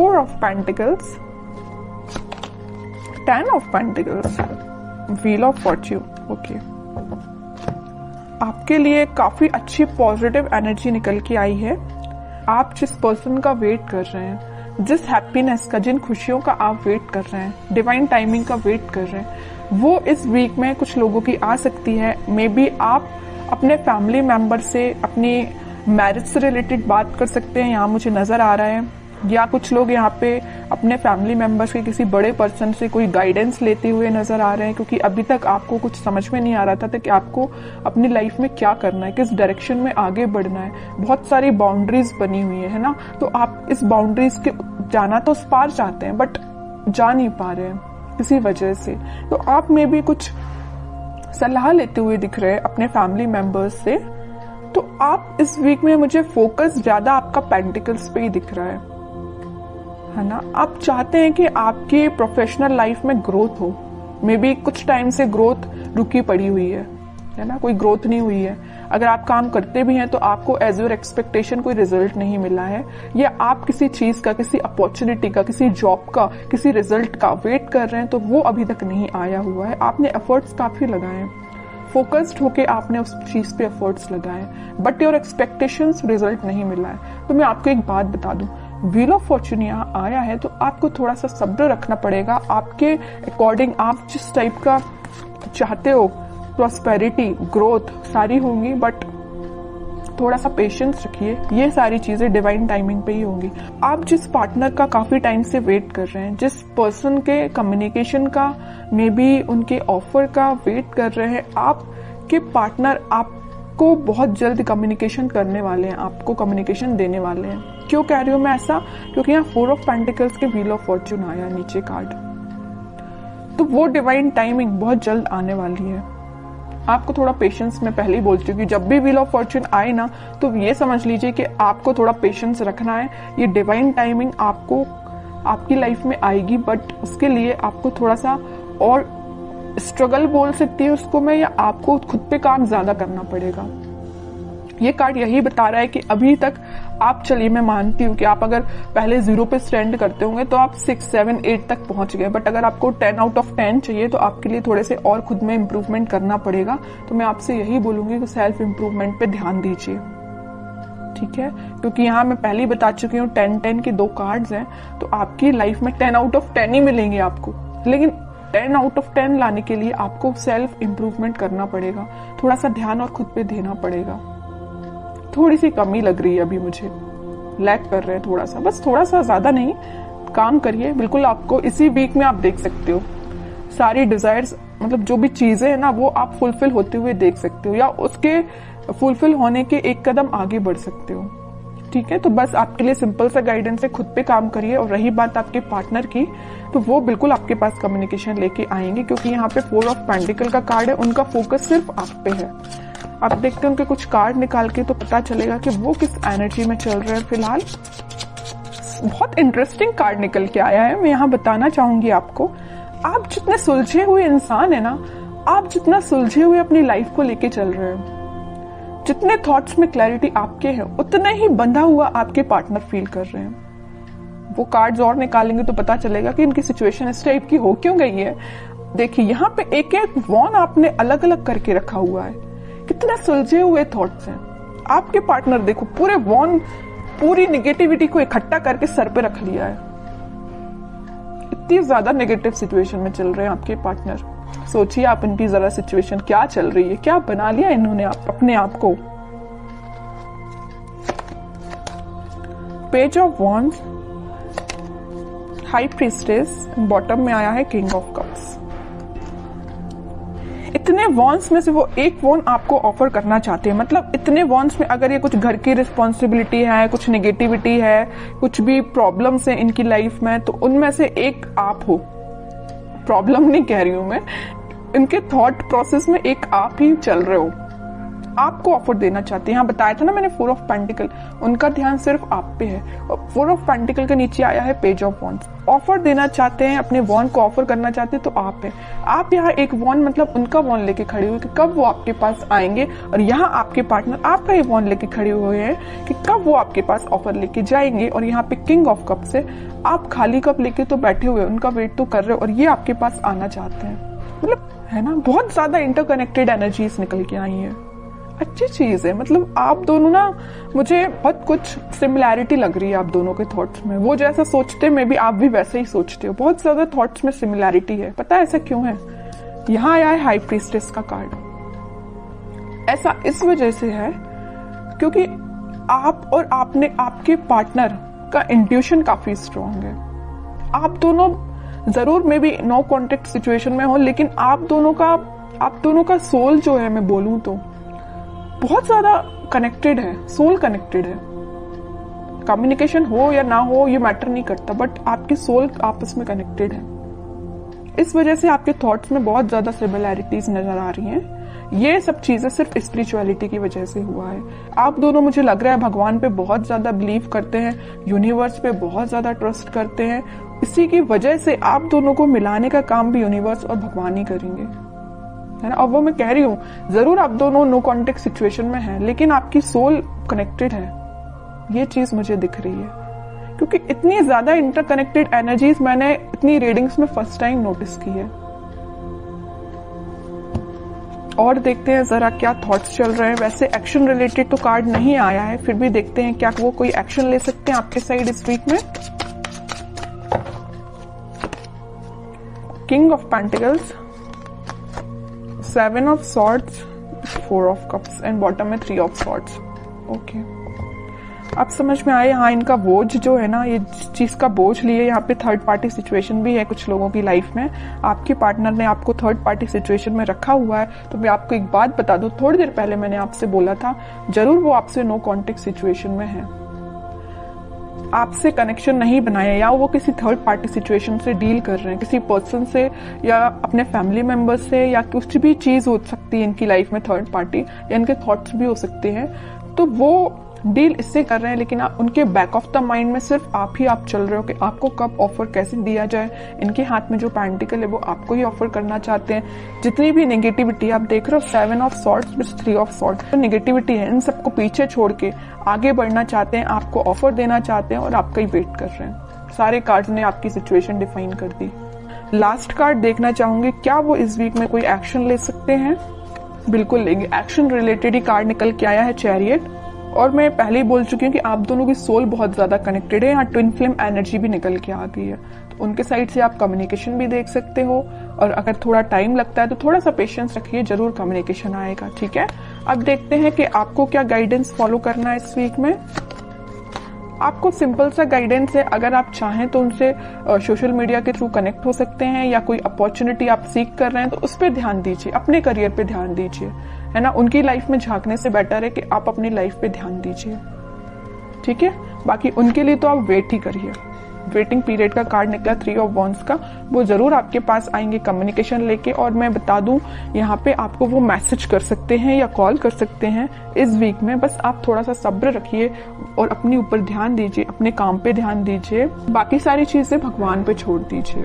4 of Pentacles, 10 of Pentacles, Wheel of Fortune. Okay, आपके लिए काफी अच्छी पॉजिटिव एनर्जी निकल के आई है। आप जिस पर्सन का वेट कर रहे हैं, जिस हैप्पीनेस का, जिन खुशियों का आप वेट कर रहे हैं, डिवाइन टाइमिंग का वेट कर रहे हैं, वो इस वीक में कुछ लोगों की आ सकती है। मे बी आप अपने फैमिली मेंबर से अपनी मैरिज से रिलेटेड बात कर सकते हैं, यहाँ मुझे नजर आ रहा है। या कुछ लोग यहाँ पे अपने फैमिली मेंबर्स के किसी बड़े पर्सन से कोई गाइडेंस लेते हुए नजर आ रहे हैं, क्योंकि अभी तक आपको कुछ समझ में नहीं आ रहा था कि आपको अपनी लाइफ में क्या करना है, किस डायरेक्शन में आगे बढ़ना है। बहुत सारी बाउंड्रीज बनी हुई है ना, तो आप इस बाउंड्रीज के जाना तो उस पार चाहते हैं, बट जा नहीं पा रहे हैं किसी वजह से। तो आप में भी कुछ सलाह लेते हुए दिख रहे हैं अपने फैमिली मेंबर्स से। तो आप इस वीक में, मुझे फोकस ज्यादा आपका पेंटिकल्स पे ही दिख रहा है ना। आप चाहते हैं कि आपकी प्रोफेशनल लाइफ में ग्रोथ हो। मे बी कुछ टाइम से ग्रोथ रुकी पड़ी हुई है ना, कोई ग्रोथ नहीं हुई है। अगर आप काम करते भी हैं तो आपको एज योर एक्सपेक्टेशन कोई रिजल्ट नहीं मिला है, या आप किसी चीज का, किसी अपॉर्चुनिटी का, किसी जॉब का, किसी रिजल्ट का वेट कर रहे हैं तो वो अभी तक नहीं आया हुआ है। आपने एफर्ट्स काफी लगाए हैं, फोकस्ड होके आपने उस चीज पे एफर्ट्स लगाए, बट योर एक्सपेक्टेशंस रिजल्ट नहीं मिला है। तो मैं आपको एक बात बता दूं, व्हील ऑफ फॉर्चून यहाँ आया है तो आपको थोड़ा सा सब्र रखना पड़ेगा। आपके अकॉर्डिंग आप जिस टाइप का चाहते हो, प्रॉस्पेरिटी, ग्रोथ सारी होंगी, बट थोड़ा सा पेशेंस रखिए। ये सारी चीजें डिवाइन टाइमिंग पे ही होंगी। आप जिस पार्टनर का काफी टाइम से वेट कर रहे हैं, जिस पर्सन के कम्युनिकेशन का, मे बी उनके ऑफर का वेट कर रहे हैं, आपके पार्टनर आपको बहुत जल्द कम्युनिकेशन करने वाले हैं, आपको कम्युनिकेशन देने वाले हैं। क्यों कह रही हूं मैं ऐसा? क्योंकि यहाँ 4 ऑफ पेंटिकल्स के व्हील ऑफ फॉर्चून आया नीचे कार्ड, तो वो डिवाइन टाइमिंग बहुत जल्द आने वाली है। आपको थोड़ा पेशेंस, मैं पहले ही बोल चुकी हूँ, जब भी व्हील ऑफ फॉर्चून आए ना तो ये समझ लीजिए कि आपको थोड़ा पेशेंस रखना है। ये डिवाइन टाइमिंग आपको आपकी लाइफ में आएगी, बट उसके लिए आपको थोड़ा सा और स्ट्रगल बोल सकती है उसको मैं, या आपको खुद पे काम ज्यादा करना पड़ेगा। ये कार्ड यही बता रहा है कि अभी तक आप, चलिए मैं मानती हूँ कि आप अगर पहले 0 पे स्टैंड करते होंगे तो आप 6, 7, 8 तक पहुंच गए, बट अगर आपको 10 आउट ऑफ 10 चाहिए तो आपके लिए थोड़े से और खुद में इम्प्रूवमेंट करना पड़ेगा। तो मैं आपसे यही बोलूंगी कि सेल्फ इम्प्रूवमेंट पे ध्यान दीजिए, ठीक है? क्योंकि यहाँ मैं पहले ही बता चुकी हूँ 10-10 के 2 कार्ड्स हैं, तो आपकी लाइफ में 10 आउट ऑफ 10 ही मिलेंगे आपको, लेकिन 10 आउट ऑफ 10 लाने के लिए आपको सेल्फ इम्प्रूवमेंट करना पड़ेगा, थोड़ा सा ध्यान और खुद पे देना पड़ेगा। थोड़ी सी कमी लग रही है अभी मुझे, लैग कर रहे हैं थोड़ा सा, बस थोड़ा सा, ज्यादा नहीं। काम करिए, बिल्कुल आपको इसी वीक में आप देख सकते हो सारी डिजायर्स, मतलब जो भी चीजें हैं ना वो आप फुलफिल होते हुए देख सकते हो, या उसके फुलफिल होने के एक कदम आगे बढ़ सकते हो, ठीक है? तो बस आपके लिए सिंपल सा गाइडेंस है, खुद पे काम करिए। और रही बात आपके पार्टनर की, तो वो बिल्कुल आपके पास कम्युनिकेशन लेके आएंगे, क्योंकि यहाँ पे 4 ऑफ पेंटिकल का कार्ड है, उनका फोकस सिर्फ आप पे है। आप देखते हैं उनके कुछ कार्ड निकाल के तो पता चलेगा कि वो किस एनर्जी में चल रहे हैं फिलहाल। बहुत इंटरेस्टिंग कार्ड निकल के आया है, मैं यहाँ बताना चाहूंगी आपको। आप जितने सुलझे हुए इंसान है ना, आप जितना सुलझे हुए अपनी लाइफ को लेके चल रहे हैं, जितने थॉट्स में क्लैरिटी आपके हैं, उतना ही बंधा हुआ आपके पार्टनर फील कर रहे हैं। वो कार्ड्स और निकालेंगे तो पता चलेगा कि इनकी सिचुएशन इस टाइप की हो क्यों गई है। देखिए यहाँ पे एक एक वॉन आपने अलग अलग करके रखा हुआ है, कितने सुलझे हुए थॉट्स हैं आपके पार्टनर। देखो पूरे वॉन, पूरी नेगेटिविटी को इकट्ठा करके सर पे रख लिया है। इतनी ज्यादा नेगेटिव सिचुएशन में चल रहे हैं आपके पार्टनर। सोचिए आप इनकी जरा सिचुएशन क्या चल रही है, क्या बना लिया इन्होंने अपने आप को। Page of wands, high priestess, bottom में आया है किंग ऑफ कप्स। इतने वॉन्स में से वो एक वॉन आपको ऑफर करना चाहते हैं, मतलब इतने वॉन्स में अगर ये कुछ घर की रिस्पॉन्सिबिलिटी है, कुछ नेगेटिविटी है, कुछ भी प्रॉब्लम्स है इनकी लाइफ में, तो उनमें से एक आप हो। प्रॉब्लम नहीं कह रही हूं मैं, इनके थॉट प्रोसेस में एक आप ही चल रहे हो। आपको ऑफर देना चाहते हैं। यहाँ बताया था ना मैंने 4 ऑफ पेंटिकल, उनका ध्यान सिर्फ आप पे है। और 4 ऑफ पेंटिकल के नीचे आया है पेज ऑफ वॉन्ड्स। ऑफर देना चाहते हैं, अपने वॉन्ड को ऑफर करना चाहते हैं तो आप है। आप यहाँ एक वॉन्ड मतलब उनका वॉन्ड लेके खड़े हुए कि कब वो आपके पास आएंगे, और यहाँ आपके पार्टनर आपका ही वॉन्ड लेके खड़े हुए हैं कि कब वो आपके पास ऑफर लेके जाएंगे। और यहाँ पे किंग ऑफ कप्स है, आप खाली कप लेके तो बैठे हुए, उनका वेट तो कर रहे हो और ये आपके पास आना चाहते हैं। मतलब है ना, बहुत ज्यादा इंटरकनेक्टेड एनर्जीज निकल के आई है। अच्छी चीज है। मतलब आप दोनों ना, मुझे बहुत कुछ सिमिलैरिटी लग रही है आप दोनों के थॉट्स में। वो जैसा सोचते हैं, मे बी आप भी वैसे ही सोचते हो। बहुत ज्यादा थॉट्स में सिमिलैरिटी है। पता है ऐसा क्यों है? यहाँ आया है हाई प्रीस्टेस का कार्ड। ऐसा इस वजह से है क्योंकि आप और आपके पार्टनर का इंट्यूशन काफी स्ट्रांग है। आप दोनों जरूर maybe no contact situation में हो, लेकिन आप दोनों का सोल जो है, मैं बोलूं तो बहुत ज्यादा कनेक्टेड है। सोल कनेक्टेड है। कम्युनिकेशन हो या ना हो ये मैटर नहीं करता, बट आपकी सोल आपस में कनेक्टेड है। इस वजह से आपके थॉट्स में बहुत ज्यादा सिमिलैरिटीज नजर आ रही हैं। ये सब चीजें सिर्फ स्पिरिचुअलिटी की वजह से हुआ है। आप दोनों, मुझे लग रहा है, भगवान पे बहुत ज्यादा बिलीव करते हैं, यूनिवर्स पे बहुत ज्यादा ट्रस्ट करते हैं। इसी की वजह से आप दोनों को मिलाने का काम भी यूनिवर्स और भगवान ही करेंगे, है ना। और वो मैं कह रही हूँ, जरूर आप दोनों नो कॉन्टेक्ट सिचुएशन में हैं, लेकिन आपकी सोल कनेक्टेड है। ये चीज मुझे दिख रही है, क्योंकि इतनी ज्यादा इंटरकनेक्टेड एनर्जीज मैंने इतनी रीडिंग्स में फर्स्ट टाइम नोटिस की है। और देखते हैं जरा क्या थॉट्स चल रहे हैं। वैसे एक्शन रिलेटेड तो कार्ड नहीं आया है, फिर भी देखते हैं क्या वो कोई एक्शन ले सकते हैं आपके साइड इस वीक में। King of pentacles, 7 of swords, 4 of cups and bottom में 3 ऑफ सॉर्ड्स। ओके, अब समझ में आए। हाँ, इनका बोझ जो है ना, ये जिस चीज का बोझ लिए, यहाँ पे थर्ड पार्टी सिचुएशन भी है कुछ लोगों की लाइफ में। आपके पार्टनर ने आपको थर्ड पार्टी सिचुएशन में रखा हुआ है। तो मैं आपको एक बात बता दूं, थोड़ी देर पहले मैंने आपसे बोला था, जरूर वो आपसे नो कॉन्टेक्ट सिचुएशन में है, आपसे कनेक्शन नहीं बनाया, या वो किसी थर्ड पार्टी सिचुएशन से डील कर रहे हैं, किसी पर्सन से या अपने फैमिली मेंबर्स से, या कुछ भी चीज हो सकती है इनकी लाइफ में थर्ड पार्टी, या इनके थॉट्स भी हो सकते हैं। तो वो डील इससे कर रहे हैं, लेकिन उनके बैक ऑफ द माइंड में सिर्फ आप चल रहे हो कि आपको कब ऑफर कैसे दिया जाए। इनके हाथ में जो पेंटिकल है वो आपको ही ऑफर करना चाहते हैं। जितनी भी नेगेटिविटी आप देख रहे हो, 7 of swords with 3 of swords, तो नेगेटिविटी है, इन सबको पीछे छोड़ के आगे बढ़ना चाहते हैं, आपको ऑफर देना चाहते हैं और आपका ही वेट कर रहे हैं। सारे कार्ड्स ने आपकी सिचुएशन डिफाइन कर दी। लास्ट कार्ड देखना चाहूंगी, क्या वो इस वीक में कोई एक्शन ले सकते हैं? बिल्कुल लेंगे। एक्शन रिलेटेड ही कार्ड निकल के आया है, चैरियट। और मैं पहले ही बोल चुकी हूँ कि आप दोनों की सोल बहुत ज्यादा कनेक्टेड है। यहाँ ट्विन फ्लेम एनर्जी भी निकल के आ गई है, तो उनके साइड से आप कम्युनिकेशन भी देख सकते हो। और अगर थोड़ा टाइम लगता है तो थोड़ा सा पेशेंस रखिए, जरूर कम्युनिकेशन आएगा। ठीक है, अब देखते हैं कि आपको क्या गाइडेंस फॉलो करना है इस वीक में। आपको सिंपल सा गाइडेंस है। अगर आप चाहें तो उनसे सोशल मीडिया के थ्रू कनेक्ट हो सकते हैं, या कोई अपॉर्चुनिटी आप सीख कर रहे हैं तो उस पर ध्यान दीजिए, अपने करियर पे ध्यान दीजिए, है ना। उनकी लाइफ में झांकने से बेटर है कि आप अपनी लाइफ पे ध्यान दीजिए। ठीक है, बाकी उनके लिए तो आप वेट ही करिए। वेटिंग पीरियड का कार्ड निकला 3 ऑफ वॉन्ड्स का, वो जरूर आपके पास आएंगे कम्युनिकेशन लेके। और मैं बता दूं, यहाँ पे आपको वो मैसेज कर सकते हैं या कॉल कर सकते हैं इस वीक में। बस आप थोड़ा सा सब्र रखिए और अपने ऊपर ध्यान दीजिए, अपने काम पे ध्यान दीजिए, बाकी सारी चीजें भगवान पे छोड़ दीजिए।